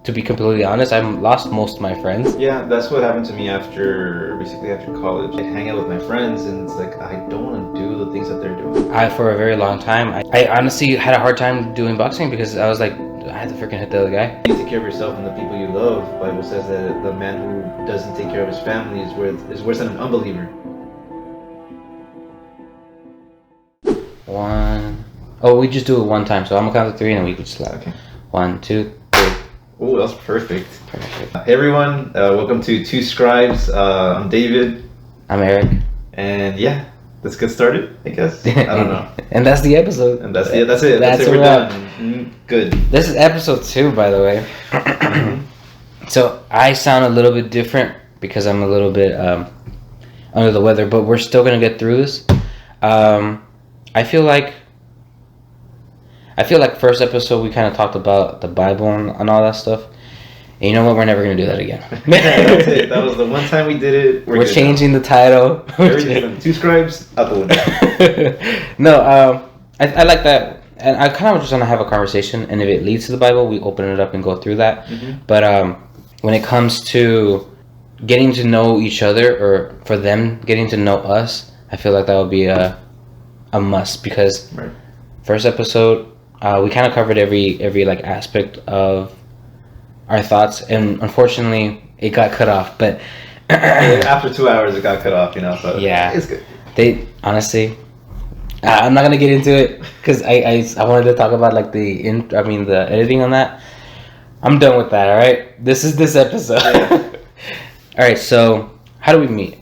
to be completely honest, I've lost most of my friends. Yeah, that's what happened to me after college. I'd hang out with my friends, and it's like, I don't want to do the things that they're doing. For a very long time, I honestly had a hard time doing boxing because I was like, I had to freaking hit the other guy. You take care of yourself and the people you love. The Bible says that the man who doesn't take care of his family is worse than an unbeliever. We just do it one time, so I'm gonna count to 3 and then we can just laugh. Okay. 1, 2, 3. Oh, that's perfect. Hey everyone, welcome to Two Scribes. I'm David. I'm Eric. And yeah, let's get started, I guess. I don't know. And that's the episode. And that's it. That's it. We're done. Good. This is episode 2, by the way. So I sound a little bit different because I'm a little bit under the weather, but we're still gonna get through this. I feel like first episode we kind of talked about the Bible and all that stuff. And you know what? We're never going to do that again. That's it. That was the one time we did it. We're changing the title. Everything. Two Scribes out the window. No, I like that. And I kind of just want to have a conversation. And if it leads to the Bible, we open it up and go through that. Mm-hmm. But when it comes to getting to know each other, or for them getting to know us, I feel like that would be a must, because right. First episode, we kind of covered every like aspect of our thoughts, and unfortunately it got cut off, but after 2 hours it got cut off, so yeah, it's good. They honestly, I'm not gonna get into it because I wanted to talk about like the editing on that. I'm done with that. All right, this is this episode. Yeah. All right, so how do we meet?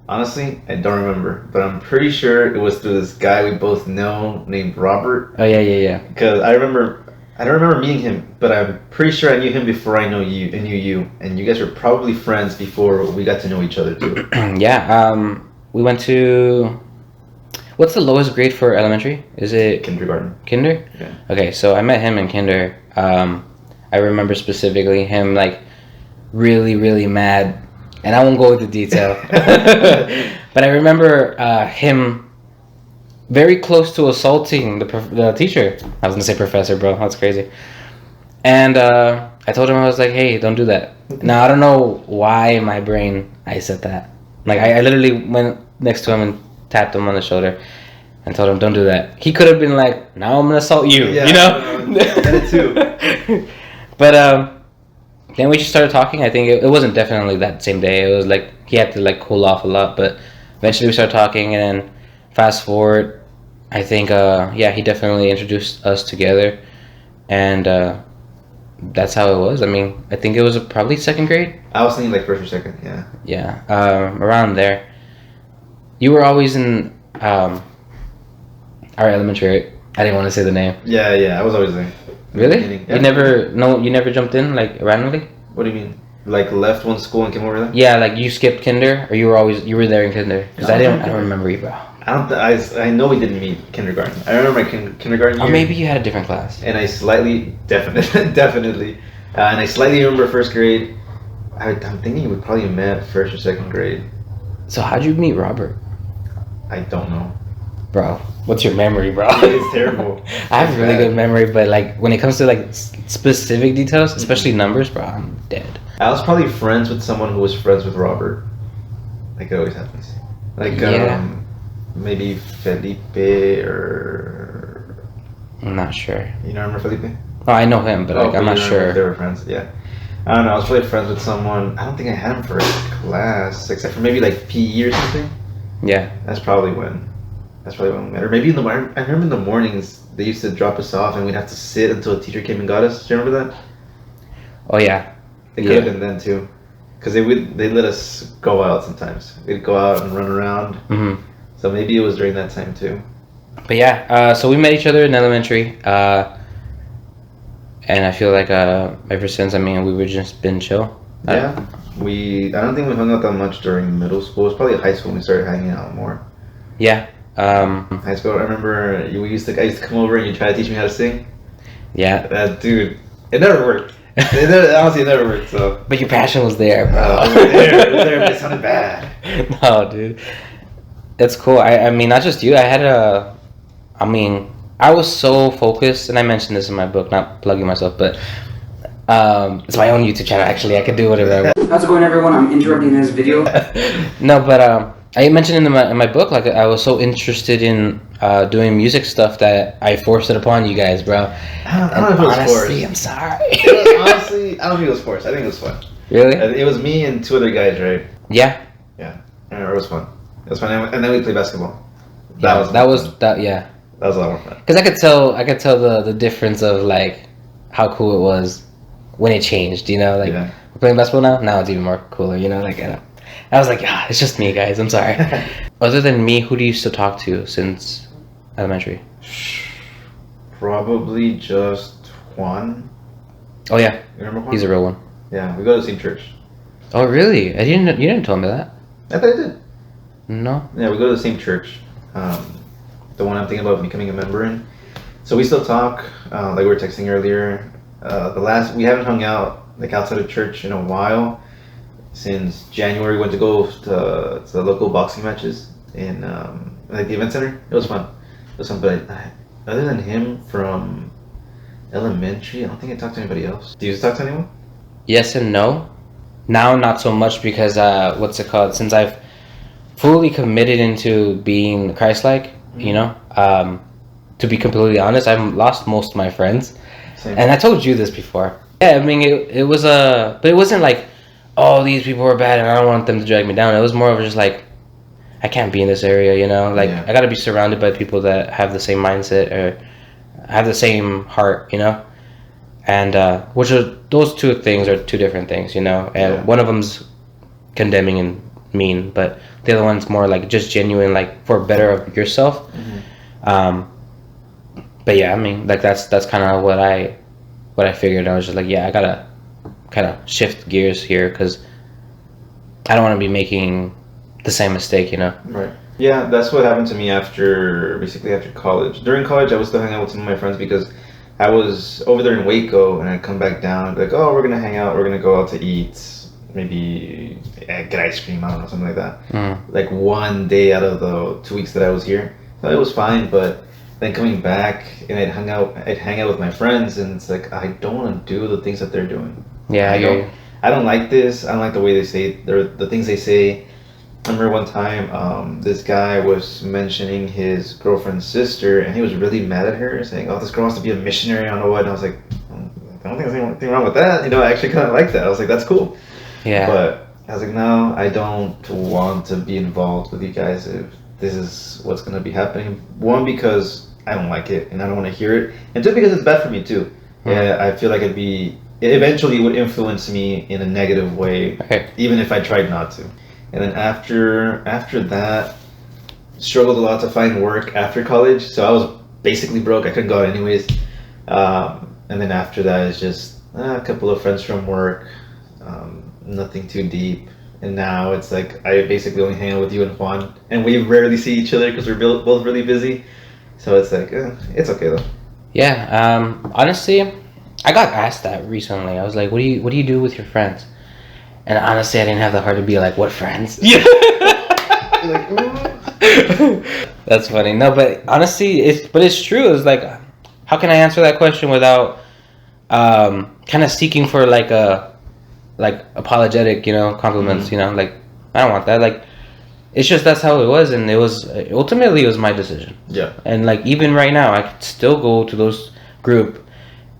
Honestly, I don't remember, but I'm pretty sure it was through this guy we both know named Robert. Oh yeah. Because I don't remember meeting him, but I'm pretty sure I knew him before I knew you, and you guys were probably friends before we got to know each other too. Yeah. We went to. What's the lowest grade for elementary? Is it kindergarten? Kinder? Yeah. Okay, so I met him in kinder. I remember specifically him like really, really mad. And I won't go into detail. But I remember him very close to assaulting the teacher. I was going to say professor, bro. That's crazy. And I told him, I was like, hey, don't do that. Now, I don't know why in my brain I said that. Like, I literally went next to him and tapped him on the shoulder and told him, don't do that. He could have been like, now I'm going to assault you, yeah, you know? I did it too. But, then we just started talking. I think it wasn't definitely that same day. It was like he had to like cool off a lot, but eventually we started talking. And then fast forward, I think he definitely introduced us together, and that's how it was. I mean, I think it was probably second grade. I was thinking like first or second. Yeah. Yeah, around there. You were always in our elementary. Right? I didn't want to say the name. Yeah. I was always there. Really? Yeah. You never jumped in like randomly? What do you mean? Like left one school and came over there? Yeah, like you skipped kinder, or you were there in kinder? Because I don't remember you, bro. I know we didn't meet kindergarten. I remember my kindergarten year. Or maybe you had a different class. And I definitely, and I slightly remember first grade. I'm thinking we probably met first or second grade. So how'd you meet Robert? I don't know. Bro, what's your memory, bro? It's terrible. I have really good memory, but like when it comes to like specific details, especially numbers, bro, I'm dead. I was probably friends with someone who was friends with Robert. Like it always happens. Like maybe Felipe or. I'm not sure. You don't remember Felipe? Oh, I know him, but like I'm not sure. They were friends, yeah. I don't know. I was probably friends with someone. I don't think I had him for a class, except for maybe like PE or something. Yeah. That's probably when we met. Or maybe I remember in the mornings they used to drop us off and we'd have to sit until a teacher came and got us. Do you remember that? Oh yeah. It could have been then too, because they let us go out sometimes. We'd go out and run around. Mm-hmm. So maybe it was during that time too. But yeah, so we met each other in elementary, and I feel like ever since, I mean, we were just been chill. Yeah, I don't think we hung out that much during middle school. It was probably high school when we started hanging out more. Yeah. High school, I remember I used to come over and you try to teach me how to sing. Yeah. Dude, it never worked. Honestly, it never worked. So. But your passion was there, bro. It was there, but it sounded bad. No, dude. That's cool. I mean, not just you. I was so focused, and I mentioned this in my book, not plugging myself, but It's my own YouTube channel, actually. I could do whatever I want. How's it going, everyone? I'm interrupting this video. No, but I mentioned in my book, like, I was so interested in doing music stuff that I forced it upon you guys, bro. I don't know if it was honestly, forced. I'm sorry. Honestly, I don't think it was forced. I think it was fun. Really? It was me and 2 other guys, right? Yeah. Yeah. I remember it was fun. It was fun, and then we played basketball. That was That was a lot more fun. Because I could tell the difference of like how cool it was when it changed. You know, like we're playing basketball now it's even more cooler. You know, like I was like, it's just me, guys. I'm sorry. Other than me, who do you still talk to since elementary? Probably just Juan. Oh yeah, You remember Juan? he's a real one. Yeah, we go to the same church. Oh really? You didn't tell me that. I thought I did. No. Yeah, we go to the same church. The one I'm thinking about becoming a member in. So we still talk, like we were texting earlier. We haven't hung out like outside of church in a while. Since January, we went to go to the local boxing matches in like the event center. It was fun. But other than him from elementary, I don't think I talked to anybody else. Do you talk to anyone? Yes and no. Now not so much because since I've fully committed into being Christ-like, you know, to be completely honest, I've lost most of my friends. Same. And I told you this before. Yeah, I mean, it was but it wasn't like, oh, these people are bad and I don't want them to drag me down. It was more of just like, I can't be in this area, you know, like I got to be surrounded by people that have the same mindset or have the same heart, you know, and which are those two things are two different things, you know, and one of them's condemning and mean, but the other one's more like just genuine, like for better of yourself. But yeah, I mean, like that's kind of what I figured. I was just like, yeah, I gotta kind of shift gears here because I don't want to be making the same mistake, you know. Right. Yeah, that's what happened to me after college. During college, I was still hanging out with some of my friends because I was over there in Waco, and I'd come back down and be like, oh, we're gonna hang out, we're gonna go out to eat, maybe get ice cream, I don't know, something like that. Like one day out of the 2 weeks that I was here, so it was fine. But then coming back, and I'd hang out with my friends, and it's like I don't want to do the things that they're doing. Yeah, I don't like this. I don't like the way they say the things they say. I remember one time, this guy was mentioning his girlfriend's sister, and he was really mad at her, saying, "Oh, this girl wants to be a missionary, I don't know what." And I was like, I don't think there's anything wrong with that. You know, I actually kind of like that. I was like, that's cool. Yeah. But I was like, no, I don't want to be involved with you guys if this is what's going to be happening. One, because I don't like it, and I don't want to hear it. And two, because it's bad for me, too. Yeah, I feel like it eventually would influence me in a negative way, even if I tried not to. And then after that, struggled a lot to find work after college. So I was basically broke. I couldn't go out anyways. And then after that, it's just a couple of friends from work, nothing too deep. And now it's like I basically only hang out with you and Juan, and we rarely see each other because we're both really busy. So it's like it's okay though. Yeah. Honestly, I got asked that recently. I was like, "What do you do with your friends?" And honestly, I didn't have the heart to be like, "What friends?" Yeah. That's funny. No, but honestly, it's true. It's like, how can I answer that question without kind of seeking for like apologetic, you know, compliments, you know, like I don't want that. Like, it's just that's how it was, and it was my decision. Yeah. And like even right now, I could still go to those group,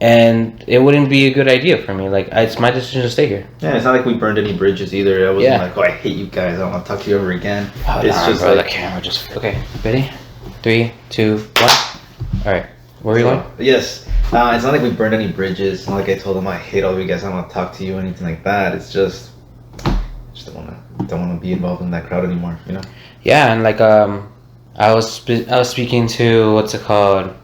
and it wouldn't be a good idea for me. Like it's my decision to stay here. Yeah, it's not like we burned any bridges either. I wasn't like, oh, I hate you guys, I don't want to talk to you ever again. It's just bro, like the camera just okay. Ready? 3, 2, 1. All right. Where are we going? Yes. It's not like we burned any bridges. It's not like I told them I hate all of you guys, I don't want to talk to you or anything like that. It's just don't want to be involved in that crowd anymore, you know? Yeah, and like I was speaking to what's it called,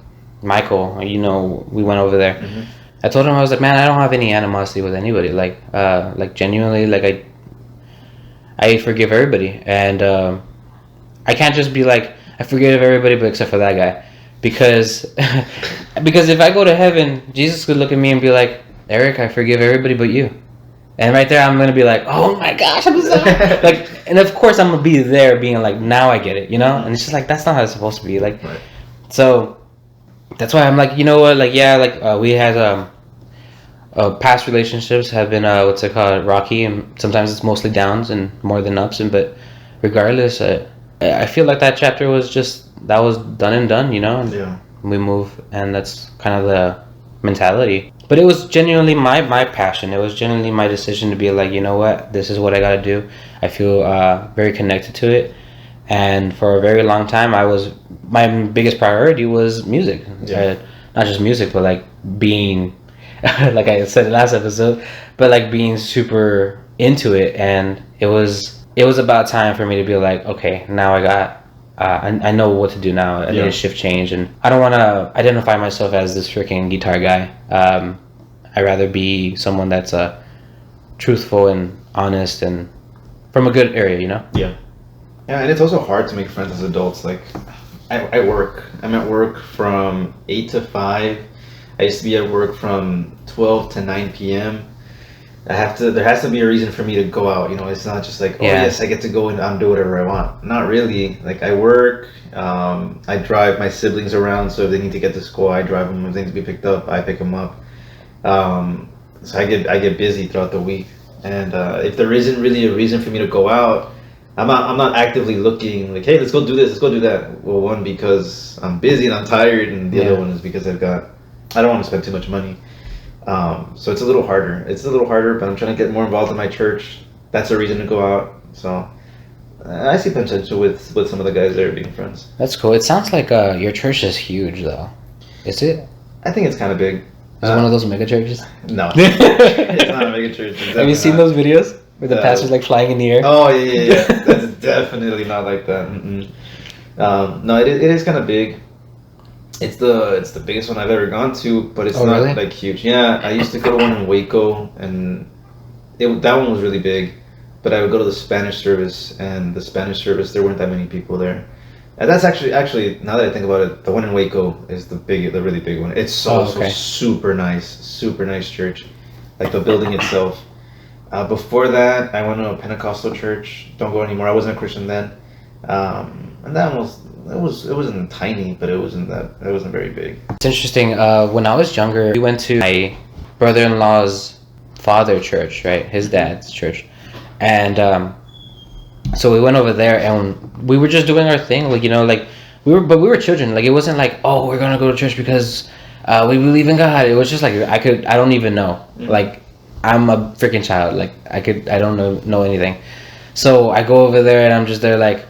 Michael. You know, we went over there. Mm-hmm. I told him, I was like, man, I don't have any animosity with anybody. Like genuinely, like I forgive everybody, and I can't just be like I forgive everybody, but except for that guy, because if I go to heaven, Jesus could look at me and be like, Erick, I forgive everybody but you. And right there, I'm gonna be like, "Oh my gosh, I'm sorry!" Like, and of course, I'm gonna be there, being like, "Now I get it," you know. And it's just like that's not how it's supposed to be. Like, right. So that's why I'm like, you know what? Like, yeah, like we had past relationships have been what's it called, rocky, and sometimes it's mostly downs and more than ups. And but regardless, I feel like that chapter was that was done and done, you know. And Yeah. we move, and that's kind of the mentality. But it was genuinely my passion. It was genuinely my decision to be like, you know what, this is what I gotta do. I feel very connected to it, and for a very long time, my biggest priority was music. Yeah. Not just music, but like being, like I said in the last episode, but like being super into it. And it was about time for me to be like, okay, now I got. I know what to do now. I need to shift change, and I don't want to identify myself as this freaking guitar guy. I'd rather be someone that's truthful and honest and from a good area, you know? Yeah. Yeah, and it's also hard to make friends as adults. Like, I work. I'm at work from 8 to 5. I used to be at work from 12 to 9 p.m. There has to be a reason for me to go out, you know. It's not just like, oh yes, I get to go and do whatever I want. Not really. Like, I work, I drive my siblings around, so if they need to get to school, I drive them. If they need to be picked up, I pick them up. So I get busy throughout the week, and if there isn't really a reason for me to go out, I'm not actively looking like, hey, let's go do this, let's go do that. Well, one, because I'm busy and I'm tired, and the other one is because I don't want to spend too much money. So it's a little harder. But I'm trying to get more involved in my church. That's a reason to go out. So I see potential with some of the guys there being friends. That's cool. It sounds like your church is huge, though. Is it? I think it's kind of big. Is it one of those mega churches? No, it's not a mega church. Have you seen those videos where the pastor's like flying in the air? Oh yeah. That's definitely not like that. No, it is kind of big. It's the biggest one I've ever gone to, but it's not like huge. Yeah, I used to go to one in Waco, and that one was really big. But I would go to the Spanish service, and the Spanish service, there weren't that many people there. And that's actually now that I think about it, the one in Waco is the really big one. It's so super nice church, like the building itself. Before that, I went to a Pentecostal church. Don't go anymore. I wasn't a Christian then, and that one was it wasn't tiny, but it wasn't very big. It's interesting. When I was younger, we went to my brother-in-law's father church, right? His dad's church, and so we went over there, and we were just doing our thing, like, you know, like we were children. Like, it wasn't like, oh, we're gonna go to church because we believe in God. It was just like I don't even know. Mm-hmm. Like, I'm a freaking child. Like, I don't know anything. So I go over there, and I'm just there like,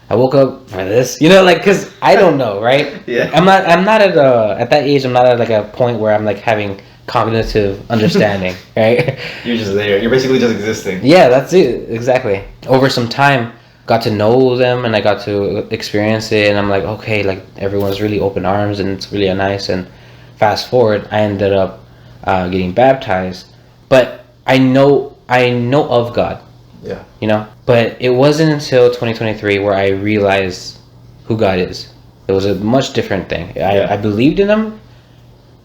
I woke up for this, you know, like, cause I don't know, right? Yeah. I'm not at that age. I'm not at like a point where I'm like having cognitive understanding, right? You're just there. You're basically just existing. Yeah, that's it. Exactly. Over some time, got to know them, and I got to experience it, and I'm like, okay, like, everyone's really open arms, and it's really nice. And fast forward, I ended up getting baptized, but I know of God. Yeah. You know, but it wasn't until 2023 where I realized who God is. It was a much different thing. I believed in Him,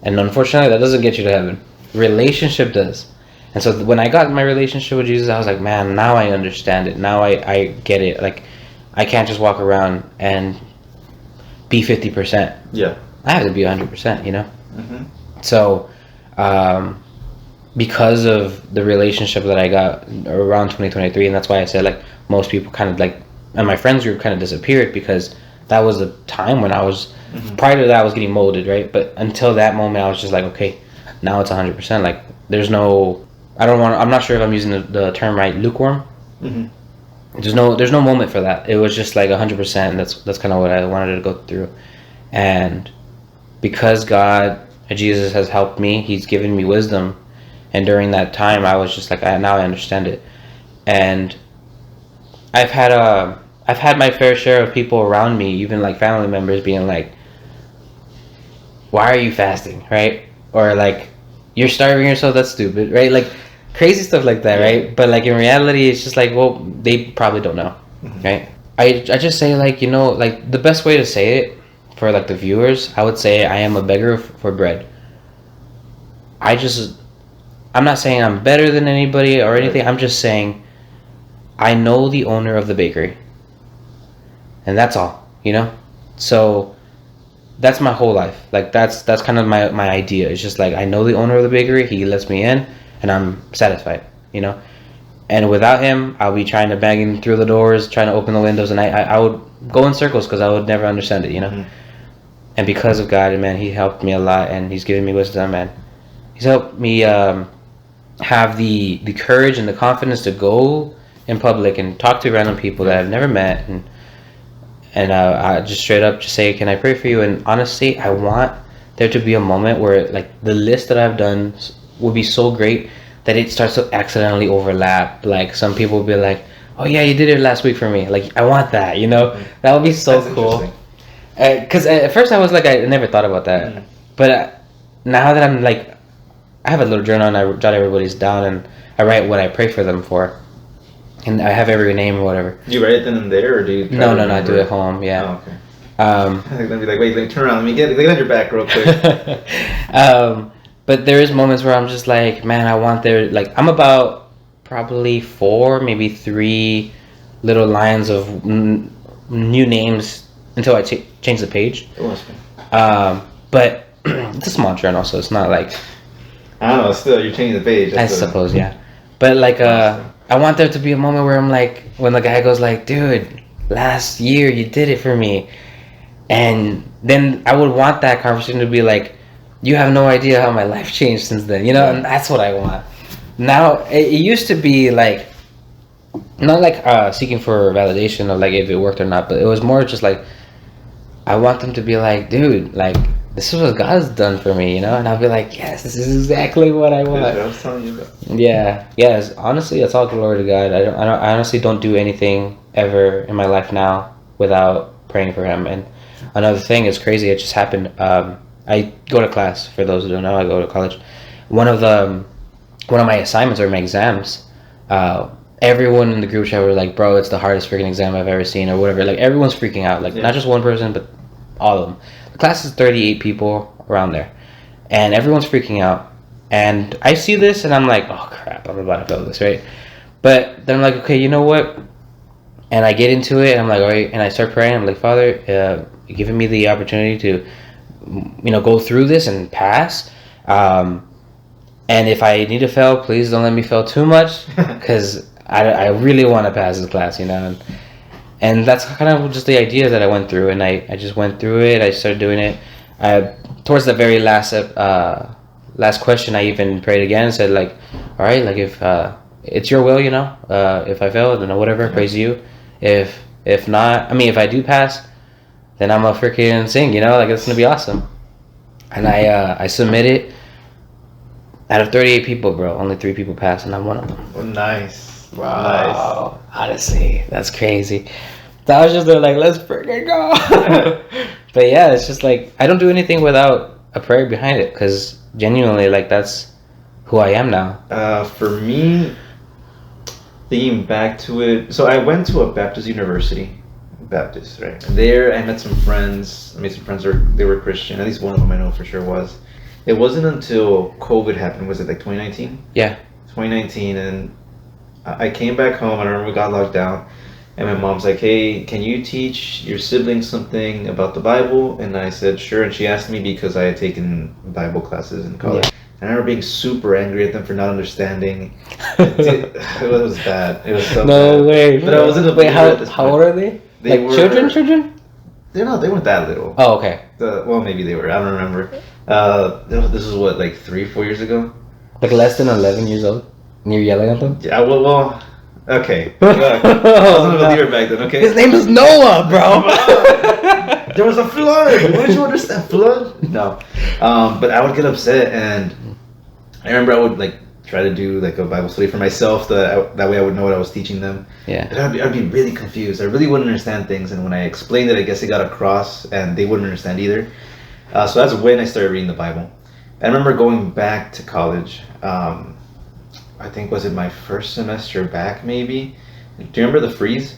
and unfortunately, that doesn't get you to heaven. Relationship does. And so when I got my relationship with Jesus, I was like, man, now I understand it. Now I get it. Like, I can't just walk around and be 50%. Yeah. I have to be 100%, you know? Mm-hmm. So, because of the relationship that I got around 2023, and that's why I said, like, most people kind of, like, and my friends group kind of disappeared, because that was the time when I was, prior to that, I was getting molded, right? But until that moment, I was just like, okay, now it's 100%. Like, there's no, I'm not sure if I'm using the term right, lukewarm. Mm-hmm. There's no moment for that. It was just like 100%, and that's kind of what I wanted to go through. And because Jesus has helped me, He's given me wisdom, and during that time, I was just like, now I understand it. And I've had my fair share of people around me, even like family members, being like, why are you fasting, right? Or like, you're starving yourself, that's stupid, right? Like, crazy stuff like that, right? But like, in reality, it's just like, well, they probably don't know, right? I just say, like, you know, like, the best way to say it for like the viewers, I would say I am a beggar for bread. I'm not saying I'm better than anybody or anything. I'm just saying I know the owner of the bakery, and that's all, you know? So that's my whole life. Like that's kind of my idea. It's just like I know the owner of the bakery. He lets me in, and I'm satisfied. You know. And without him, I'll be trying to bang through the doors, trying to open the windows, and I would go in circles because I would never understand it, you know. And because of God, man, He helped me a lot, and He's given me wisdom, and He's helped me have the courage and the confidence to go in public and talk to random people that I've never met, and I just straight up just say, "Can I pray for you?" And honestly, I want there to be a moment where like the list that I've done will be so great that it starts to accidentally overlap. Like some people will be like, "Oh yeah, you did it last week for me." Like I want that, you know. That would be so cool. Because at first I was like, I never thought about that, but now that I'm like, I have a little journal and I jot everybody's down and I write what I pray for them for, and I have every name or whatever. Do you write it then and there, or do you? No, I do it at home. Yeah. Oh, okay. I'm gonna be like, wait, let me turn around. Let me get on your back real quick. But there is moments where I'm just like, man, I want there. Like I'm about probably 4, maybe 3 little lines of new names until I change the page. But it's a small journal, so it's not like. I don't know. Still, you're changing the page. I suppose, yeah. But like, I want there to be a moment where I'm like, when the guy goes like, "Dude, last year you did it for me," and then I would want that conversation to be like, "You have no idea how my life changed since then," you know, and that's what I want. Now it used to be like, not like seeking for validation of like if it worked or not, but it was more just like, I want them to be like, "Dude, like this is what God's done for me," you know, and I'll be like, "Yes, this is exactly what I want." I was telling you about. Yeah. Honestly, it's all glory to God. I honestly don't do anything ever in my life now without praying for Him. And another thing is crazy. It just happened. I go to class. For those who don't know, I go to college. One of my assignments or my exams. Everyone in the group chat were like, "Bro, it's the hardest freaking exam I've ever seen," or whatever. Like everyone's freaking out. Like not just one person, but all of them. The class is 38 people around there, and everyone's freaking out. And I see this, and I'm like, "Oh crap, I'm about to fail this, right?" But then I'm like, "Okay, you know what?" And I get into it, and I'm like, "All right," and I start praying. I'm like, "Father, you're giving me the opportunity to, go through this and pass. And if I need to fail, please don't let me fail too much, because I really want to pass this class, you know." And that's kind of just the idea that I went through, and I just went through it. I started doing it. Towards the very last question, I even prayed again and said, like, "All right, like if it's your will, if I fail, then whatever, praise you. If not, if I do pass, then I'm a freaking sing, like it's gonna be awesome." And I submit it. Out of 38 people, bro, only 3 people passed, and I'm one of them. Oh, nice. Wow. Nice. Honestly, that's crazy. So I was just there like, let's freaking go. But yeah, it's just like, I don't do anything without a prayer behind it, because genuinely, like, that's who I am now. For me, thinking back to it, so I went to a Baptist university. Baptist, right? There, I met some friends. I made some friends, they were Christian. At least one of them I know for sure was. It wasn't until COVID happened, was it like 2019? Yeah. 2019, and I came back home, and I remember we got locked down, and my mom's like, "Hey, can you teach your siblings something about the Bible?" And I said, "Sure," and she asked me because I had taken Bible classes in college. Yeah. And I remember being super angry at them for not understanding. It was bad. It was so bad. No way. But I wasn't a Wait, how old are they? They like were children? They weren't that little. Oh, okay. Well, maybe they were. I don't remember. This was what, like 3-4 years ago? Like less than 11 years old? And you're yelling at them? Yeah, well, okay. I wasn't a believer back then, okay? His name is Noah, bro! There was a flood! Wouldn't you understand flood? No. But I would get upset, and I remember I would, like, try to do, like, a Bible study for myself, that way I would know what I was teaching them. Yeah. But I'd be really confused. I really wouldn't understand things, and when I explained it, I guess it got across, and they wouldn't understand either. So that's when I started reading the Bible. I remember going back to college. I think, was it my first semester back, maybe? Do you remember the freeze?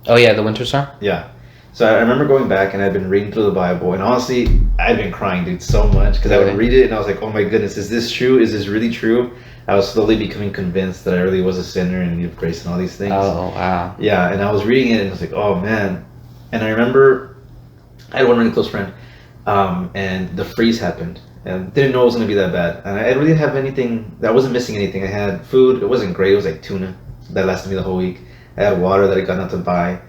Oh, yeah, the winter storm? Yeah. So I remember going back, and I'd been reading through the Bible, and honestly, I'd been crying, dude, so much, because I would read it, and I was like, oh my goodness, is this true? Is this really true? I was slowly becoming convinced that I really was a sinner in need of grace and all these things. Oh, wow. Yeah, and I was reading it, and I was like, oh, man. And I remember I had one really close friend. and the freeze happened. And didn't know it was going to be that bad. And I really didn't have anything, I wasn't missing anything. I had food, it wasn't great, it was like tuna. That lasted me the whole week. I had water that I got out to buy.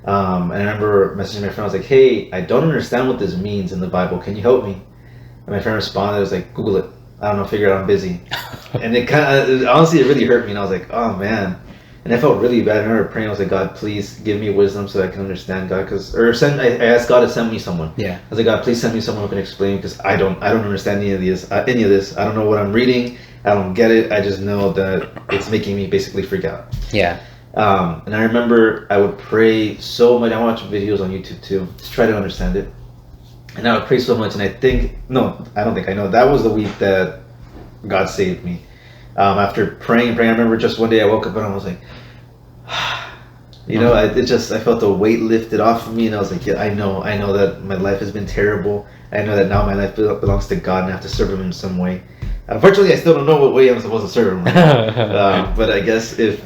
And I remember messaging my friend, I was like, hey, I don't understand what this means in the Bible. Can you help me? And my friend responded, I was like, Google it. I don't know, figure it out, I'm busy. And it honestly, it really hurt me. And I was like, oh man. And I felt really bad. I remember praying, I was like, God, please give me wisdom so that I can understand God. I asked God to send me someone. Yeah. I was like, God, please send me someone who can explain, because I don't understand any of this. I don't know what I'm reading. I don't get it. I just know that it's making me basically freak out. Yeah. And I remember I would pray so much. I watch videos on YouTube too, to try to understand it. And I would pray so much. And I know that was the week that God saved me. After praying, I remember just one day I woke up and I was like, I felt the weight lifted off of me, and I was like, yeah, I know that my life has been terrible. I know that now my life belongs to God and I have to serve Him in some way. Unfortunately, I still don't know what way I'm supposed to serve Him. But I guess if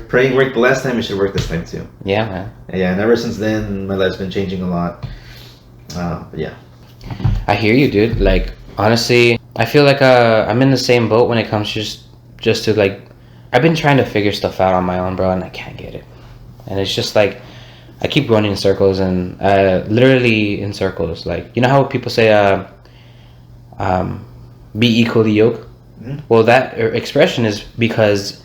praying worked the last time, it should work this time too. Yeah, man. Yeah, and ever since then, my life's been changing a lot. But yeah. I hear you, dude. Like, honestly, I feel like I'm in the same boat when it comes to just to like, I've been trying to figure stuff out on my own, bro, and I can't get it. And it's just like, I keep running in circles, and literally in circles. Like, you know how people say, be equally yoked? Mm-hmm. Well, that expression is because,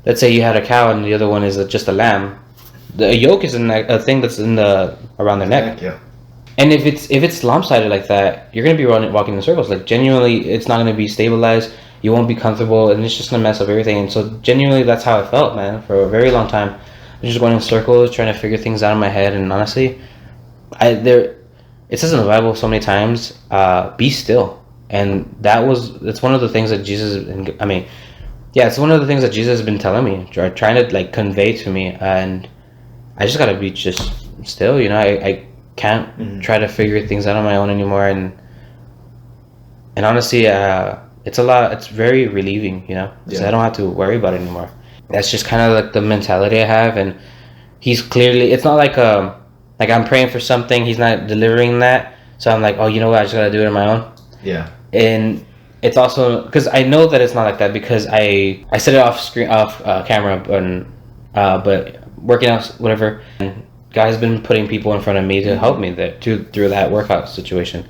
let's say you had a cow and the other one is just a lamb. The yoke is a thing that's around their neck. Yeah. And if it's lopsided like that, you're gonna be walking in circles. Like, genuinely, it's not gonna be stabilized. You won't be comfortable, and it's just gonna mess up everything. And so, genuinely, that's how I felt, man, for a very long time. I was just going in circles, trying to figure things out in my head. And honestly, it says in the Bible so many times, be still. And it's one of the things that it's one of the things that Jesus has been telling me, trying to like convey to me. And I just gotta be just still, you know. I can't try to figure things out on my own anymore. And honestly, it's very relieving, you know, because I don't have to worry about it anymore. That's just kind of like the mentality I have. And He's clearly, it's not like I'm praying for something, He's not delivering that, so I'm like, oh, you know what, I just gotta do it on my own. Yeah. And it's also because I know that it's not like that, because I said it off camera, but working out, whatever, and God has been putting people in front of me to help me through that workout situation.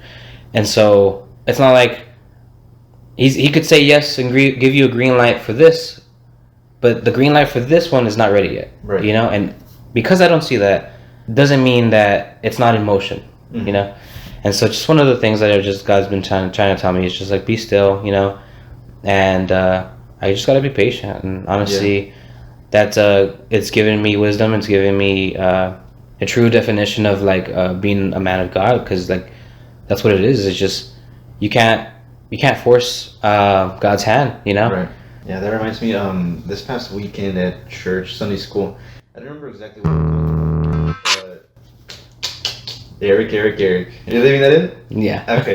And so it's not like he could say yes and give you a green light for this, but the green light for this one is not ready yet. Right. You know, and because I don't see that, doesn't mean that it's not in motion. You know. And so just one of the things that God's been trying to tell me is just like, be still, you know, and I just gotta be patient. And honestly, it's given me wisdom. It's given me a true definition of like being a man of God, because like that's what it is. It's just you can't force God's hand, you know. Right. Yeah, that reminds me. This past weekend at church, Sunday school, I don't remember exactly what we were talking about. Erick. Are you leaving that in? Yeah. Okay.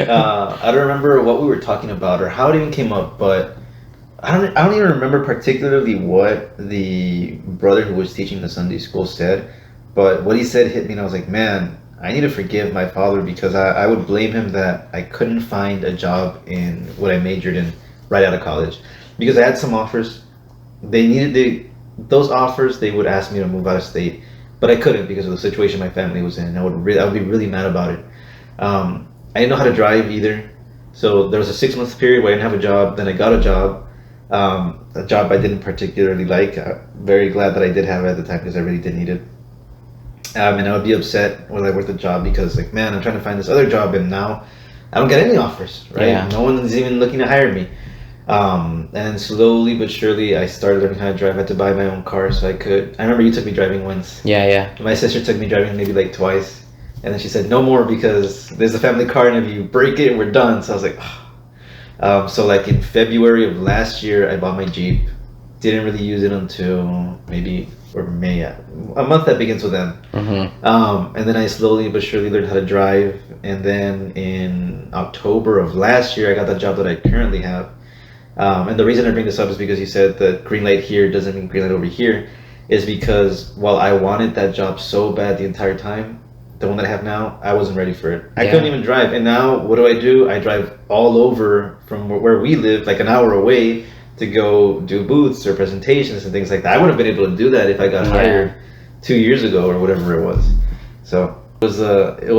I don't remember what we were talking about or how it even came up, but I don't even remember particularly what the brother who was teaching the Sunday school said, but what he said hit me, and I was like, man, I need to forgive my father, because I would blame him that I couldn't find a job in what I majored in right out of college, because I had some offers. Those offers, they would ask me to move out of state. But I couldn't because of the situation my family was in. I would be really mad about it. I didn't know how to drive either. So there was a 6-month period where I didn't have a job. Then I got a job. A job I didn't particularly like. Very glad that I did have it at the time, because I really did need it. And I would be upset when I worked a job, because like, man, I'm trying to find this other job and now I don't get any offers, right? Yeah. No one is even looking to hire me. And slowly but surely, I started learning how to drive. I had to buy my own car so I could. I remember you took me driving once. Yeah. My sister took me driving maybe like twice, and then she said no more because there's a family car, and if you break it, we're done. So I was like, oh. So like in February of last year, I bought my Jeep. Didn't really use it until maybe May, a month that begins with M. And then I slowly but surely learned how to drive. And then in October of last year, I got the job that I currently have. And the reason I bring this up is because you said that green light here doesn't mean green light over here, is because while I wanted that job so bad the entire time, the one that I have now, I wasn't ready for it. I Yeah. couldn't even drive. And now, what do? I drive all over from where we live, like an hour away, to go do booths or presentations and things like that. I wouldn't have been able to do that if I got hired 2 years ago or whatever it was. So it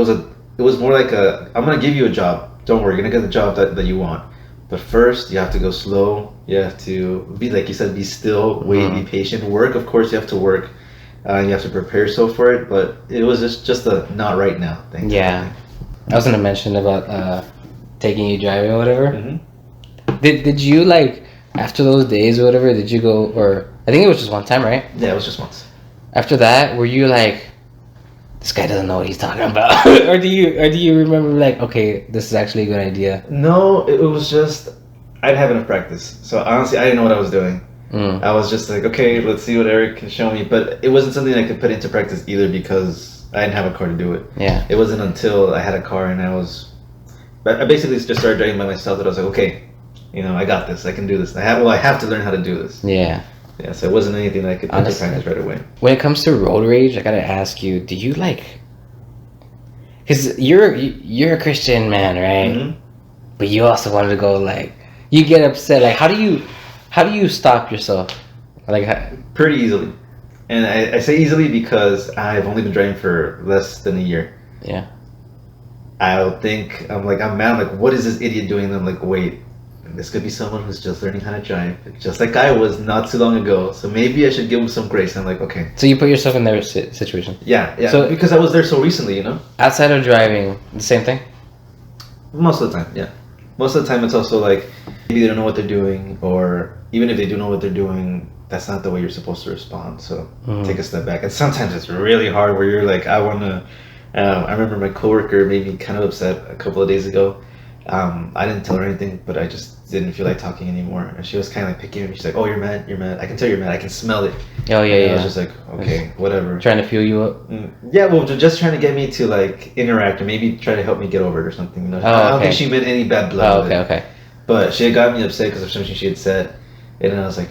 was more like I'm gonna give you a job. Don't worry, you're gonna get the job that you want. But first, you have to go slow. You have to be, like you said, be still, wait, be patient. Work, of course, you have to work. You have to prepare yourself for it. But it was just a not right now thing. Yeah. I was gonna mention about taking you driving or whatever. Mm-hmm. Did you like after those days or whatever? Did you go, or I think it was just one time, right? Yeah, it was just once. After that, were you like, this guy doesn't know what he's talking about, or do you remember like, okay, this is actually a good idea? No, it was just I didn't have enough practice. So honestly, I didn't know what I was doing. I was just like, okay, let's see what Erick can show me. But it wasn't something I could put into practice either because I didn't have a car to do it. Yeah. It wasn't until I had a car and I basically just started driving by myself that I was like, okay, I got this. I can do this. I have to learn how to do this. Yeah. Yeah, so it wasn't anything that I could put into practice right away. When it comes to road rage, I gotta ask you, do you like... Because you're a Christian man, right? Mm-hmm. But you also wanted to go like... You get upset. Like, how do you stop yourself? Like, pretty easily. And I say easily because I've only been driving for less than a year. Yeah. I'll think, I'm mad, I'm like, what is this idiot doing? And I'm like, wait, this could be someone who's just learning how to drive, just like I was not too long ago. So maybe I should give him some grace. And I'm like, okay. So you put yourself in their situation? Yeah. So, because I was there so recently, Outside of driving, the same thing? Most of the time, yeah. Most of the time it's also like, maybe they don't know what they're doing, or even if they do know what they're doing, that's not the way you're supposed to respond. So take a step back. And sometimes it's really hard where you're like, I remember my coworker made me kind of upset a couple of days ago. I didn't tell her anything, but I just didn't feel like talking anymore. And she was kind of like picking at me. She's like, oh, you're mad. I can tell you're mad. I can smell it. Oh, yeah, and I was just like, okay, whatever. Trying to fuel you up? Yeah, well, just trying to get me to like interact or maybe try to help me get over it or something. Oh, I don't think she meant any bad blood. Oh, okay. But she had got me upset because of something she had said. And then I was like,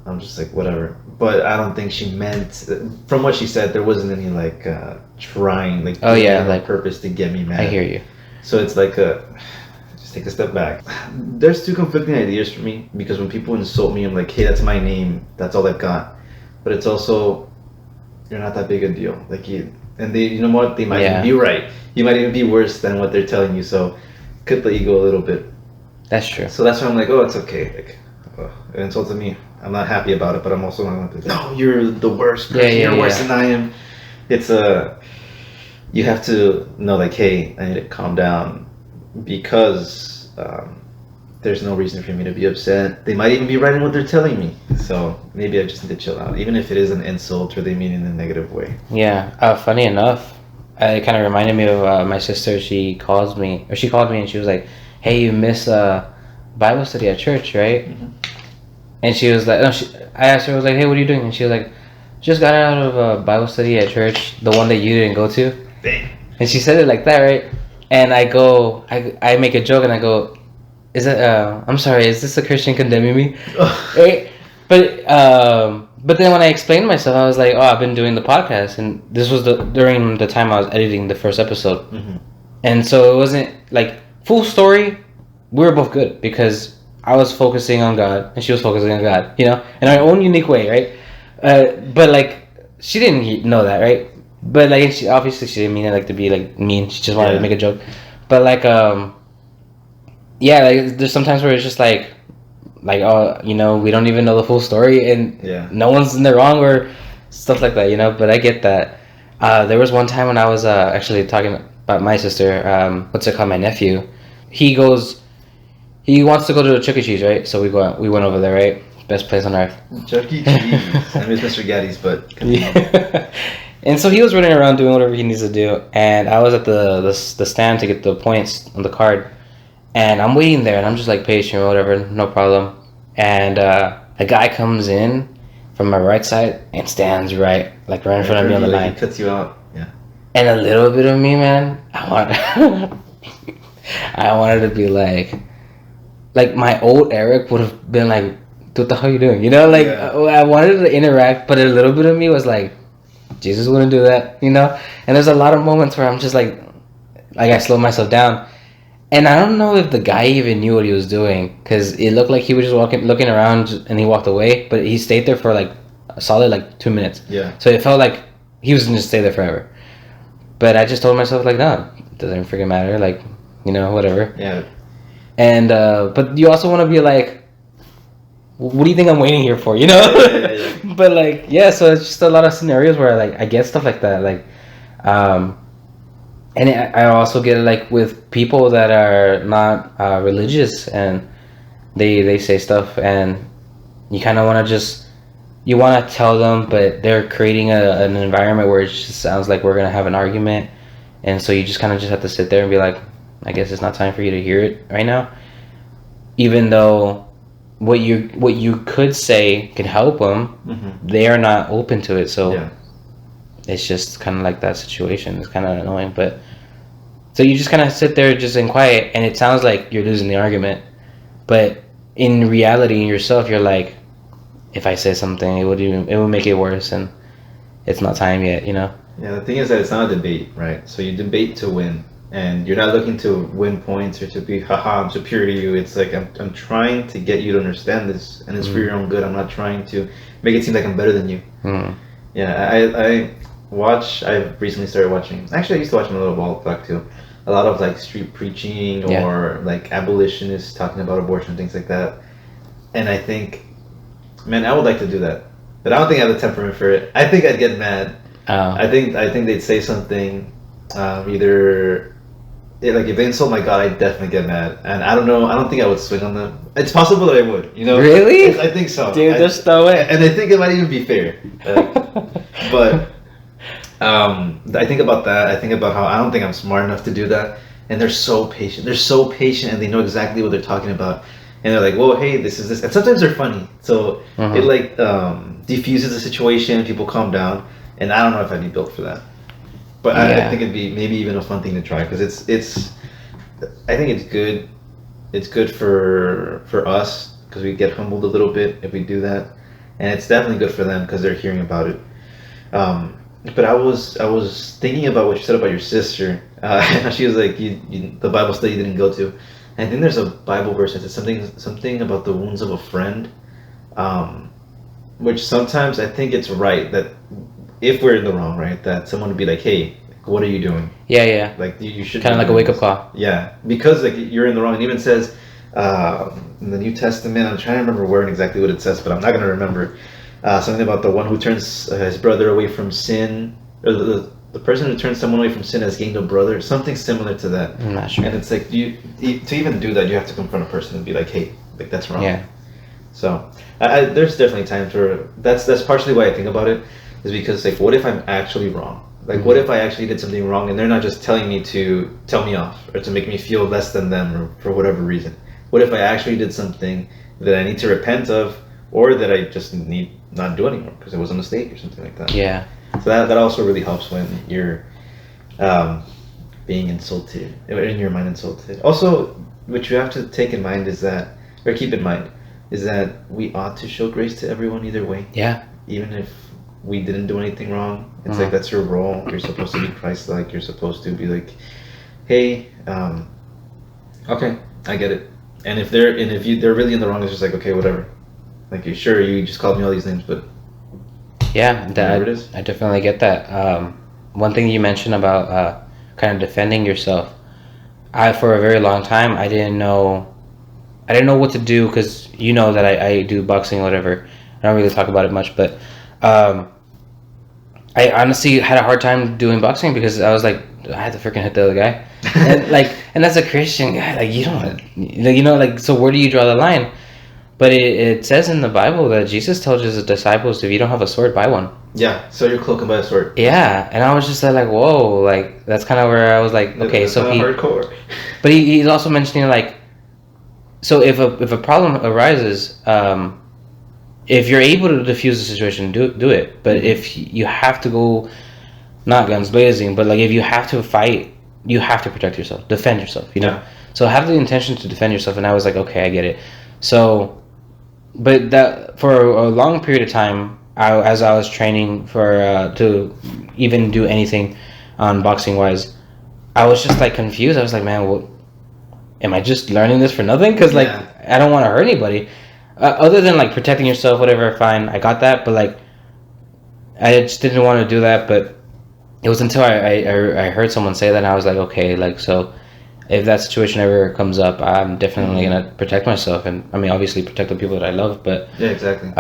I'm just like, whatever. But I don't think she meant, from what she said, there wasn't any like trying, like, purpose to get me mad. I hear you. So it's like just take a step back. There's two conflicting ideas for me, because when people insult me, I'm like, hey, that's my name, that's all I've got. But it's also, you're not that big a deal. Like you know what? They might even be right. You might even be worse than what they're telling you. So cut the ego a little bit. That's true. So that's why I'm like, oh, it's okay. Like, it insulted me. I'm not happy about it, but I'm also not going to be like, no, you're the worst person. You're worse than I am. It's you have to know, like, hey, I need to calm down, because there's no reason for me to be upset. They might even be right in what they're telling me. So maybe I just need to chill out, even if it is an insult or they mean it in a negative way. Yeah. Funny enough, it kind of reminded me of my sister. She called me and she was like, hey, you miss Bible study at church, right? Mm-hmm. And she was like, I asked her, I was like, hey, what are you doing? And she was like, just got out of a Bible study at church, the one that you didn't go to. Dang. And she said it like that, right? And I go, I make a joke and I go, I'm sorry, is this a Christian condemning me? Right? But then when I explained myself, I was like, oh, I've been doing the podcast, and this was during the time I was editing the first episode. Mm-hmm. And so it wasn't like full story. We were both good because I was focusing on God and she was focusing on God, in our own unique way, right? But like, she didn't know that, right? But like, she didn't mean it like to be like mean. She just wanted to make a joke. But like, like there's sometimes where it's just like, oh, we don't even know the full story and no one's in the wrong or stuff like that, But I get that. There was one time when I was actually talking about my sister, my nephew. He wants to go to Chuck E. Cheese, right? So we went over there, right? Best place on earth. Chuck E. Cheese. I miss Mr. Gaddy's, but And so he was running around doing whatever he needs to do, and I was at the stand to get the points on the card, and I'm waiting there, and I'm just like patient or whatever, no problem. And a guy comes in from my right side and stands right in front of me on the line. He cuts you out, yeah. And a little bit of me, man, I wanted to be like my old Erick would have been like, what the hell are you doing? I wanted to interact, but a little bit of me was like, Jesus wouldn't do that, you know. And there's a lot of moments where I'm just like I slow myself down, and I don't know if the guy even knew what he was doing, because it looked like he was just looking around, and he walked away, but he stayed there for like a solid like 2 minutes. Yeah. So it felt like he was gonna stay there forever. But I just told myself like, no, it doesn't freaking matter, like, you know, whatever. Yeah. And but you also want to be like, what do you think I'm waiting here for, you know? Yeah. But like, yeah, so it's just a lot of scenarios where like I get stuff like that, like and I also get it like with people that are not religious, and they say stuff, and you kind of want to just, you want to tell them, but they're creating an environment where it just sounds like we're gonna have an argument, and so you just kind of just have to sit there and be like, I guess it's not time for you to hear it right now, even though what you could say could help them. Mm-hmm. They are not open to it, so yeah. It's just kind of like that situation. It's kind of annoying, but so you just kind of sit there just in quiet, and it sounds like you're losing the argument, but in reality, in yourself, you're like, if I say something, it would make it worse, and it's not time yet, you know. Yeah, the thing is that it's not a debate, right? So you debate to win, and you're not looking to win points or to be, haha, I'm superior to you. It's like I'm trying to get you to understand this, and it's for your own good. I'm not trying to make it seem like I'm better than you. Yeah, I've recently started watching, actually I used to watch them a little while back too, a lot of like street preaching or like abolitionists talking about abortion, things like that. And I think, man, I would like to do that, but I don't think I have the temperament for it. I think I'd get mad. I think they'd say something, either like if they insult my God, I'd definitely get mad, and I don't know. I don't think I would swing on them. It's possible that I would, you know. Really? I think so, dude. Just throw it. And I think it might even be fair, but I think about that. I think about how I don't think I'm smart enough to do that, and they're so patient. They're so patient, and they know exactly what they're talking about. And they're like, "Whoa, hey, this is this," and sometimes they're funny, so it like diffuses the situation. People calm down, and I don't know if I'd be built for that, but I think it'd be maybe even a fun thing to try, because it's. I think it's good. It's good for us, because we get humbled a little bit if we do that, and it's definitely good for them because they're hearing about it. But I was thinking about what you said about your sister. She was like, the Bible study you didn't go to. And I think there's a Bible verse that says something about the wounds of a friend, which sometimes I think it's right that if we're in the wrong, right, that someone would be like, hey, what are you doing? Yeah. Like you should kind of like a wake up call. Yeah, because like you're in the wrong. It even says in the New Testament, I'm trying to remember where and exactly what it says, but I'm not going to remember. Something about the one who turns his brother away from sin, or the person who turns someone away from sin has gained a brother, something similar to that. I'm not sure. And it's like, to even do that, you have to confront a person and be like, hey, like that's wrong. Yeah. So there's definitely times where that's partially why I think about it, is because like, what if I'm actually wrong? Like, what if I actually did something wrong and they're not just telling me to tell me off or to make me feel less than them or for whatever reason? What if I actually did something that I need to repent of, or that I just need not do anymore because it was a mistake or something like that? Yeah. So that also really helps when you're being insulted, or in your mind insulted. Also, what you have to take in mind is that, or keep in mind, is that we ought to show grace to everyone either way. Yeah. Even if we didn't do anything wrong, it's like that's your role. You're supposed to be Christ-like. You're supposed to be like, hey, okay, I get it. And if they're really in the wrong, it's just like, okay, whatever. Like, you sure you just called me all these names, but yeah, whatever it is. I definitely get that. One thing you mentioned about kind of defending yourself, for a very long time I didn't know what to do, because you know that I do boxing or whatever. I don't really talk about it much, but I honestly had a hard time doing boxing because I was like, I had to freaking hit the other guy, and as a Christian guy, like, you don't, so where do you draw the line? But it says in the Bible that Jesus told his disciples, if you don't have a sword, buy one. Yeah, so you're cloak and buy a sword. Yeah, and I was just like, whoa, like, that's kind of where I was like, okay, that's so hardcore. But he's also mentioning, like, so if a problem arises, if you're able to diffuse the situation, do it. But if you have to go, not guns blazing, but like if you have to fight, you have to protect yourself, defend yourself, you know? Yeah. So have the intention to defend yourself, and I was like, okay, I get it. So, but that for a long period of time, as I was training for to even do anything on boxing wise, I was just like confused. I was like, man, what? Am I just learning this for nothing? Because like I don't want to hurt anybody. Other than like protecting yourself, whatever, fine, I got that. But like, I just didn't want to do that. But it was until I heard someone say that, and I was like, okay, like so. If that situation ever comes up, I'm definitely gonna protect myself, and I mean, obviously protect the people that I love. But yeah, exactly.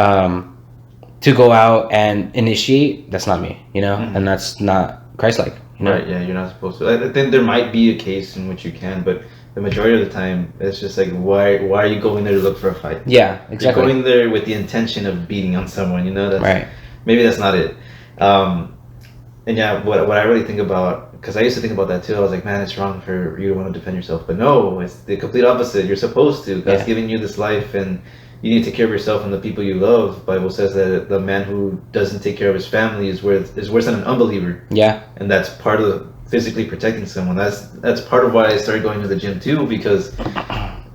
To go out and initiate, that's not me, you know, and that's not Christ-like, you know. Right? Yeah, you're not supposed to. I think there might be a case in which you can, but the majority of the time, it's just like, why are you going there to look for a fight? Yeah, exactly. You're going there with the intention of beating on someone, you know. That's, right. Maybe that's not it. And yeah, what I really think about, because I used to think about that too. I was like, man, it's wrong for you to want to defend yourself. But no, it's the complete opposite. You're supposed to. God's giving you this life, and you need to take care of yourself and the people you love. The Bible says that the man who doesn't take care of his family is worse than an unbeliever. Yeah. And that's part of physically protecting someone. That's part of why I started going to the gym too, because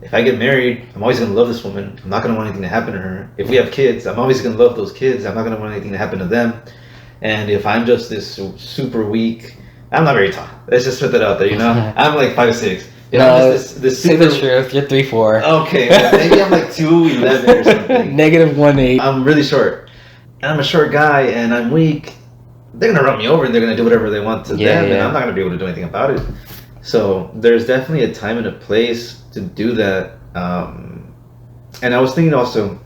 if I get married, I'm always going to love this woman. I'm not going to want anything to happen to her. If we have kids, I'm always going to love those kids. I'm not going to want anything to happen to them. And if I'm just this super weak, I'm not very tall. Let's just put that out there, you know? I'm like 5'6". You know, no, this say the truth. You're 3'4". Okay, well, maybe I'm like 2'11" or something. -1.8. I'm really short. And I'm a short guy, and I'm weak. They're going to run me over, and they're going to do whatever they want to them, and I'm not going to be able to do anything about it. So there's definitely a time and a place to do that. And I was thinking also,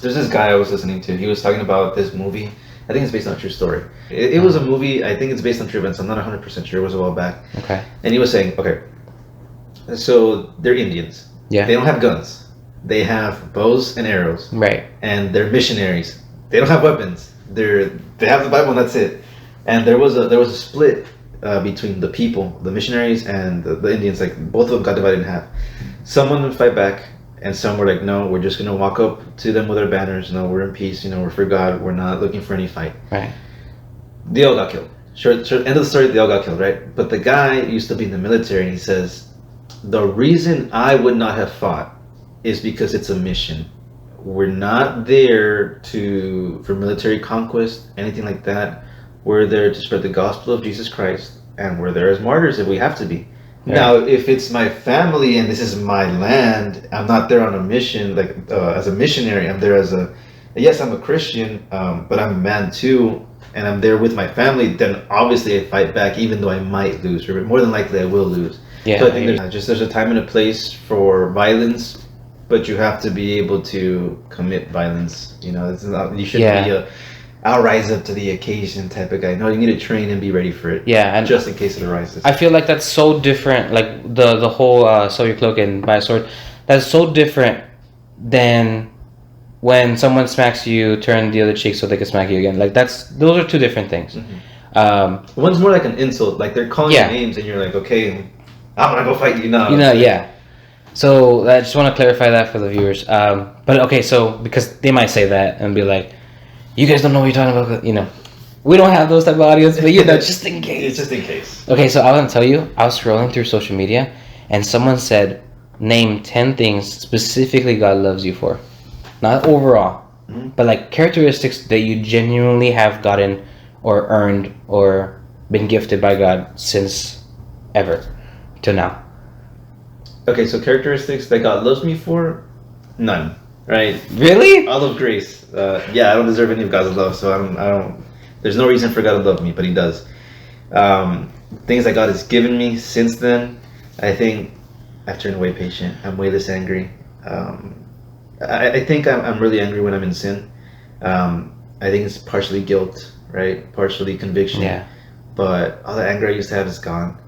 there's this guy I was listening to. He was talking about this movie. I think it's based on a true story. It was a movie. I think it's based on true events. I'm not 100% sure. It was a while back. Okay. And he was saying, okay, so they're Indians. Yeah. They don't have guns. They have bows and arrows. Right. And they're missionaries. They don't have weapons. They have the Bible, and that's it. And there was a split between the people, the missionaries and the Indians. Like, both of them got divided in half. Someone would fight back, and some were like, no, we're just going to walk up to them with our banners. No, we're in peace. You know, we're for God. We're not looking for any fight. Right. They all got killed. Short, end of the story, they all got killed, right? But the guy used to be in the military, and he says, the reason I would not have fought is because it's a mission. We're not there for military conquest, anything like that. We're there to spread the gospel of Jesus Christ, and we're there as martyrs if we have to be. Right. Now, if it's my family and this is my land, I'm not there on a mission, like as a missionary. I'm there as yes, I'm a Christian, but I'm a man too, and I'm there with my family. Then obviously I fight back, even though I might lose, or more than likely I will lose. Yeah, so I think there's a time and a place for violence, but you have to be able to commit violence. You know, it's not, you shouldn't be I'll rise up to the occasion type of guy. No, you need to train and be ready for it. Yeah, and just in case it arises. I feel like that's so different. Like the whole sew your cloak and buy a sword. That's so different than when someone smacks you, turn the other cheek so they can smack you again. Like those are two different things. Mm-hmm. One's more like an insult. Like they're calling you names, and you're like, okay, I'm gonna go fight you now. You know, yeah. So I just want to clarify that for the viewers. But okay, so because they might say that and be like, you guys don't know what you're talking about. You know, we don't have those type of audience, but you know, just in case. It's just in case. Okay, so I was gonna tell you, I was scrolling through social media, and someone said, name 10 things specifically God loves you for, not overall, but like characteristics that you genuinely have gotten or earned or been gifted by God since ever till now. Okay, so characteristics that God loves me for, none. Right? Really? All of grace. I don't deserve any of God's love, so I don't. There's no reason for God to love me, but He does. Things that God has given me since then, I think I've turned way patient. I'm way less angry. I think I'm really angry when I'm in sin. I think it's partially guilt, right? Partially conviction. Yeah. But all the anger I used to have is gone.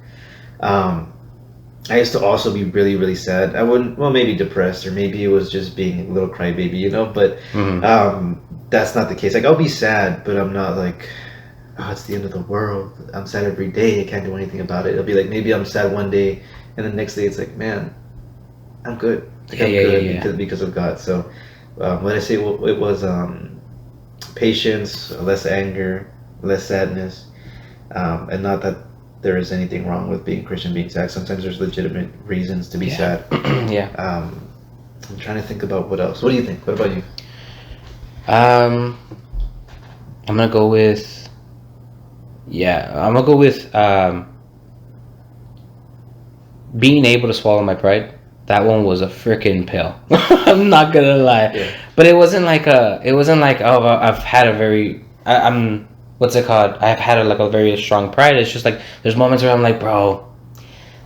I used to also be really, really sad. I wouldn't, well, maybe depressed, or maybe it was just being a little crybaby, you know, but that's not the case. Like, I'll be sad, but I'm not like, oh, it's the end of the world. I'm sad every day. I can't do anything about it. It'll be like, maybe I'm sad one day, and the next day it's like, man, I'm good. Like, I'm good because of God. So when I say it was patience, less anger, less sadness, and not that there is anything wrong with being Christian, being sad. Sometimes there's legitimate reasons to be sad. I'm trying to think about what else. What do you think? What about you? I'm gonna go with. Yeah, I'm gonna go with being able to swallow my pride. That one was a freaking pill. I'm not gonna lie, but it wasn't like oh, I've had a very I'm what's it called? I've had a very strong pride. It's just like there's moments where I'm like, bro,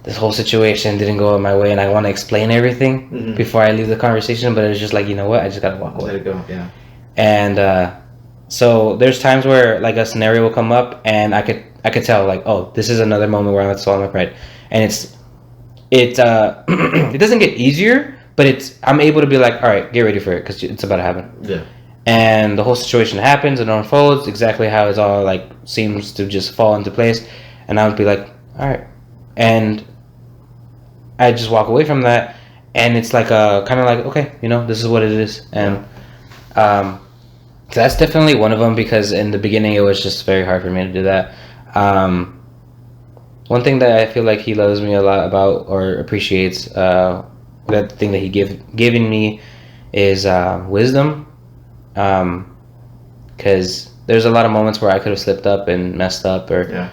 this whole situation didn't go my way, and I want to explain everything before I leave the conversation. But it's just like, you know what? I just gotta walk away. Let it go. Yeah. And so there's times where like a scenario will come up, and I could tell like, oh, this is another moment where I'm gonna swallow my pride, and it doesn't get easier, but I'm able to be like, all right, get ready for it because it's about to happen. Yeah. And the whole situation happens and unfolds exactly how it's all like seems to just fall into place, and I would be like, all right, and I just walk away from that, and it's like a kind of like, okay, this is what it is, and so that's definitely one of them, because in the beginning it was just very hard for me to do that. One thing that I feel like he loves me a lot about, or appreciates, that thing that he given me is wisdom, because there's a lot of moments where I could have slipped up and messed up, or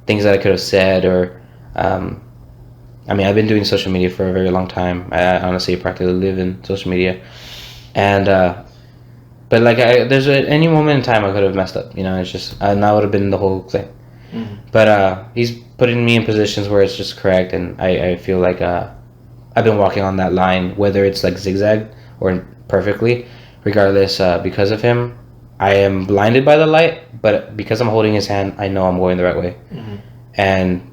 things that I could have said, or I've been doing social media for a very long time. I honestly practically live in social media, and but like there's any moment in time I could have messed up. It's just and that would have been the whole thing. But he's putting me in positions where it's just correct, and I feel like I've been walking on that line, whether it's like zigzag or perfectly, regardless. Because of him, I am blinded by the light, but because I'm holding his hand, I know I'm going the right way. And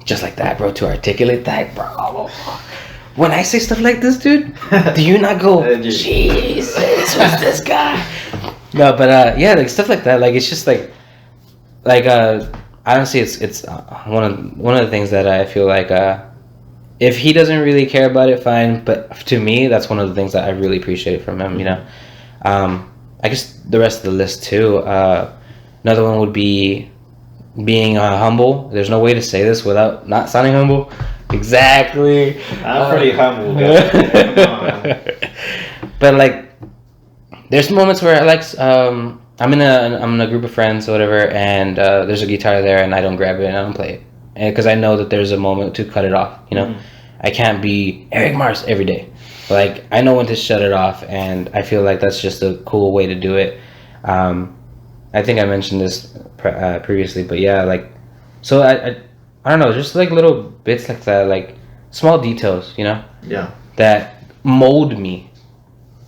just like that, bro, to articulate that, bro. When I say stuff like this, dude, do you not go, Jesus, who's this guy? No, but yeah, like stuff like that. Like it's just like honestly, it's one of the things that I feel like if he doesn't really care about it, fine. But to me, that's one of the things that I really appreciate from him. I guess the rest of the list too. Another one would be being humble. There's no way to say this without not sounding humble. Exactly. I'm pretty humble, guys. Come on. But like, there's moments where I like I'm in a group of friends or whatever, and there's a guitar there, and I don't grab it and I don't play it, because I know that there's a moment to cut it off. I can't be Erick Mars every day. Like I know when to shut it off, and I feel like that's just a cool way to do it. I think I mentioned this previously, but yeah, like, so I don't know, just like little bits like that, like small details, that mold me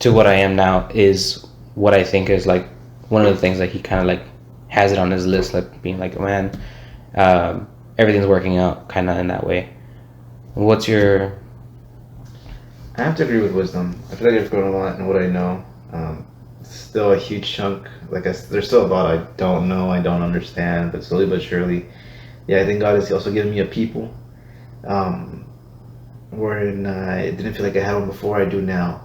to what I am now, is what I think is like one of the things that he kind of like has it on his list, like being like, man, everything's working out kind of in that way. What's your... I have to agree with wisdom. I feel like I've grown a lot in what I know. Still a huge chunk. There's still a lot I don't know, I don't understand, but slowly but surely, yeah, I think God has also given me a people, wherein I didn't feel like I had one before, I do now.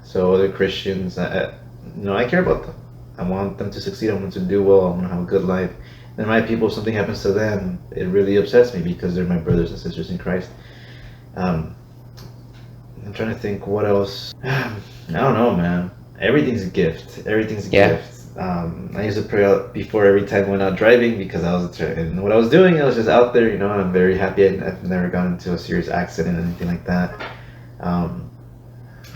So other Christians, I care about them. I want them to succeed. I want them to do well. I want to have a good life. And my people, if something happens to them, it really upsets me, because they're my brothers and sisters in Christ. I'm trying to think what else. I don't know, man. Everything's a gift. Everything's a gift. I used to pray out before every time I went out driving, because and what I was doing, I was just out there, and I'm very happy. I've never gotten into a serious accident or anything like that.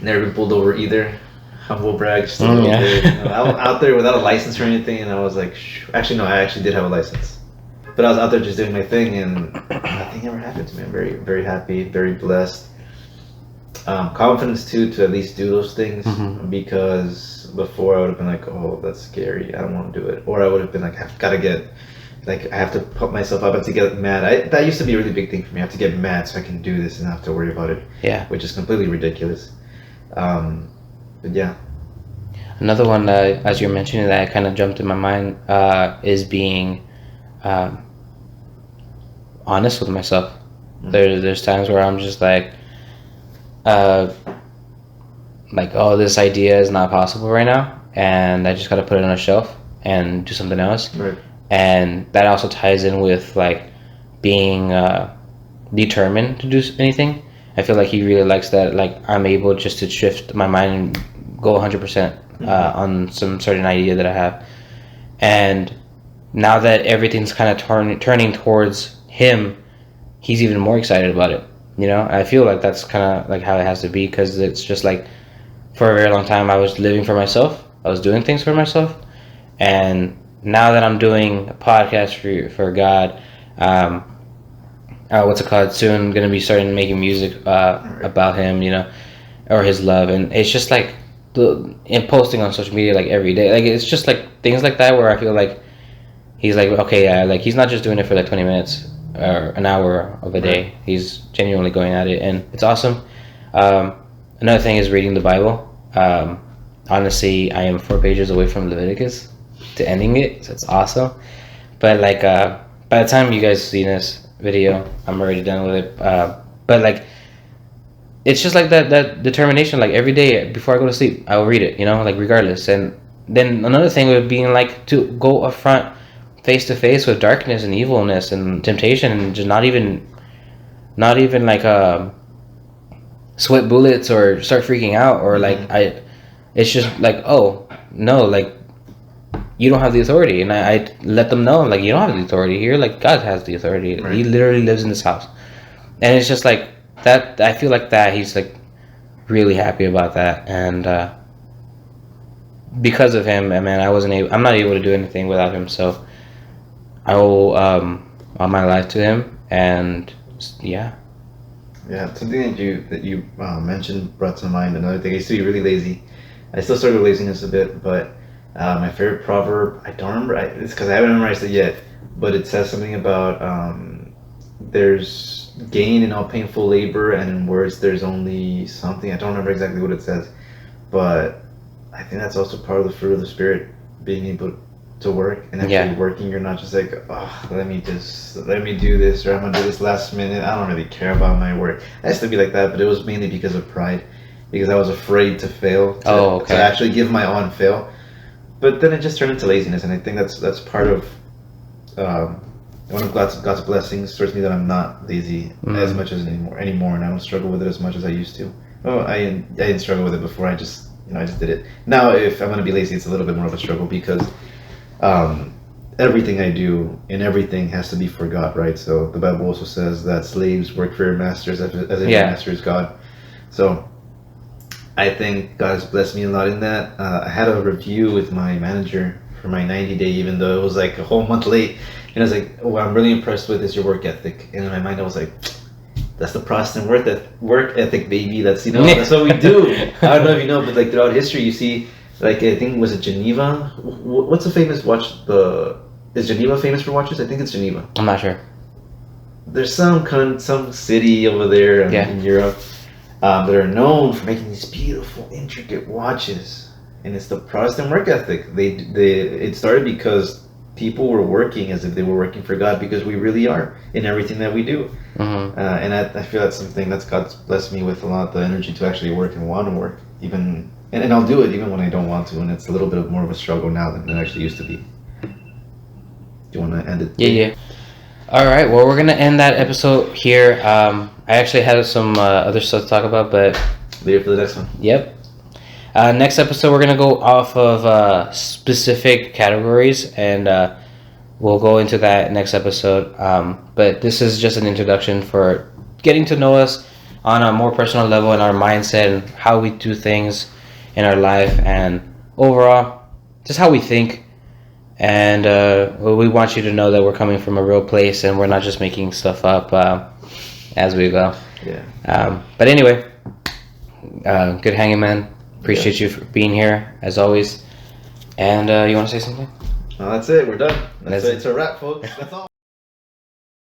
Never been pulled over either. Humble brag, just a little bit. I was out there without a license or anything, and I was like, actually no, I actually did have a license, but I was out there just doing my thing, and nothing ever happened to me. I'm very, very happy, very blessed. Confidence too, to at least do those things, because before I would have been like, oh, that's scary, I don't want to do it, or I would have been like, I have to put myself up, I have to get mad. That used to be a really big thing for me. I have to get mad so I can do this and not have to worry about it. Yeah, which is completely ridiculous. But yeah. Another one, as you're mentioning that kind of jumped in my mind, is being honest with myself. There's times where I'm just like, oh, this idea is not possible right now, and I just got to put it on a shelf and do something else. Right. And that also ties in with like being determined to do anything. I feel like he really likes that, like I'm able just to shift my mind and go 100% on some certain idea that I have. And now that everything's kind of turning towards him, he's even more excited about it. You know, I feel like that's kind of like how it has to be, because it's just like for a very long time I was living for myself. I was doing things for myself, and now that I'm doing a podcast for God, what's it called? Soon gonna be starting making music about him, you know, or his love, and it's just like and posting on social media like every day. Like it's just like things like that where I feel like he's like, okay, yeah, like he's not just doing it for like 20 minutes or an hour of a day. He's genuinely going at it, and it's awesome. Another thing is reading the Bible. Honestly, I am 4 pages away from Leviticus to ending it, so it's awesome. But like by the time you guys see this video, I'm already done with it. But like it's just like that determination. Like every day before I go to sleep, I will read it. You know, like regardless. And then another thing would be like to go up front, face to face with darkness and evilness and temptation, and just not even like sweat bullets or start freaking out, or like it's just like, oh no, like you don't have the authority. And I let them know, like, you don't have the authority here, like God has the authority. Right. He literally lives in this house. And it's just like that. I feel like that he's like really happy about that, and because of him, man, I'm not able to do anything without him. So I owe all my life to him. And yeah, something that you mentioned brought to mind another thing. I used to be really lazy. I still struggle with laziness a bit, but my favorite proverb, I don't remember, it's because I haven't memorized it yet, but it says something about there's gain in all painful labor, and in words there's only something. I don't remember exactly what it says, but I think that's also part of the fruit of the Spirit, being able to work and actually working. You're not just like, oh, let me do this, or I'm gonna do this last minute. I don't really care about my work. I used to be like that, but it was mainly because of pride, because I was afraid to fail, to actually give my all and fail. But then it just turned into laziness, and I think that's part of one of God's blessings towards me, that I'm not lazy as much as anymore, and I don't struggle with it as much as I used to. Oh, I didn't struggle with it before. I just did it. Now, if I'm gonna be lazy, it's a little bit more of a struggle, because everything I do and everything has to be for God, right? So the Bible also says that slaves work for your masters as if your master is God. So I think God has blessed me a lot in that. I had a review with my manager for my 90-day, even though it was like a whole month late. And I was like, what I'm really impressed with is your work ethic. And in my mind, I was like, that's the Protestant work ethic, baby. That's that's what we do. I don't know if you know, but like throughout history, you see, like I think, was it Geneva? What's a famous watch? Is Geneva famous for watches? I think it's Geneva. I'm not sure. There's some city over there in Europe that are known for making these beautiful, intricate watches, and it's the Protestant work ethic. It started because people were working as if they were working for God, because we really are in everything that we do. And I feel that's something that's God's blessed me with a lot, the energy to actually work and want to work, even, and I'll do it even when I don't want to, and it's a little bit more of a struggle now than it actually used to be. Do you want to end it? Yeah. All right, well, we're going to end that episode here. I actually had some other stuff to talk about, but leave it for the next one. Yep. Next episode, we're going to go off of specific categories, and we'll go into that next episode. But this is just an introduction for getting to know us on a more personal level, in our mindset and how we do things in our life, and overall, just how we think. And we want you to know that we're coming from a real place, and we're not just making stuff up as we go. Yeah. But anyway, good hanging, man. Appreciate you for being here, as always. And you want to say something? That's it. We're done. It's a wrap, folks. That's all.